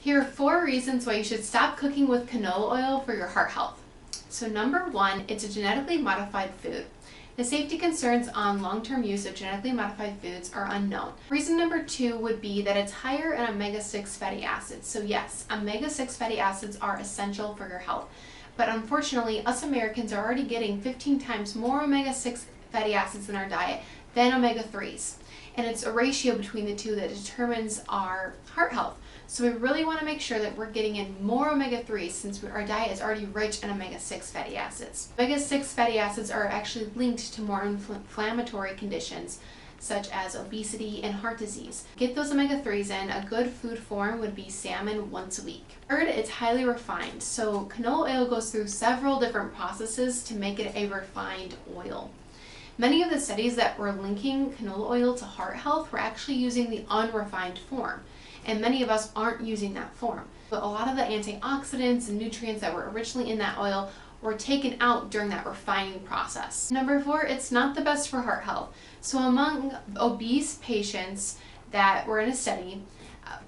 Here are 4 reasons why you should stop cooking with canola oil for your heart health. So number 1, it's a genetically modified food. The safety concerns on long-term use of genetically modified foods are unknown. Reason number 2 would be that it's higher in omega-6 fatty acids. So yes, omega-6 fatty acids are essential for your health. But unfortunately, us Americans are already getting 15 times more omega-6 fatty acids in our diet than omega-3s. And it's a ratio between the two that determines our heart health. So we really want to make sure that we're getting in more omega-3s since our diet is already rich in omega-6 fatty acids. Omega-6 fatty acids are actually linked to more inflammatory conditions such as obesity and heart disease. Get those omega-3s in. A good food form would be salmon once a week. Third, it's highly refined. So canola oil goes through several different processes to make it a refined oil. Many of the studies that were linking canola oil to heart health were actually using the unrefined form, and many of us aren't using that form. But a lot of the antioxidants and nutrients that were originally in that oil were taken out during that refining process. Number 4, it's not the best for heart health. So among obese patients that were in a study,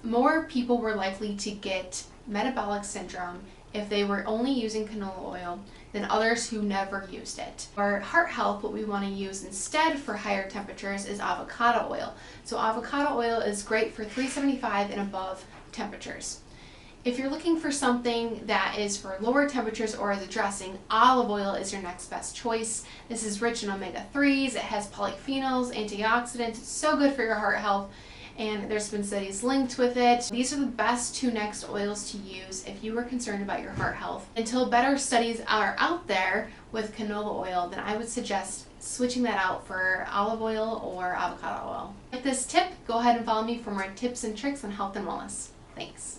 more people were likely to get metabolic syndrome if they were only using canola oil than others who never used it. For heart health, what we want to use instead for higher temperatures is avocado oil. So avocado oil is great for 375 and above temperatures. If you're looking for something that is for lower temperatures or as a dressing, olive oil is your next best choice. This is rich in omega-3s, it has polyphenols, antioxidants, it's so good for your heart health, and there's been studies linked with it. These are the best 2 next oils to use if you are concerned about your heart health. Until better studies are out there with canola oil, then I would suggest switching that out for olive oil or avocado oil. With this tip, go ahead and follow me for more tips and tricks on health and wellness. Thanks.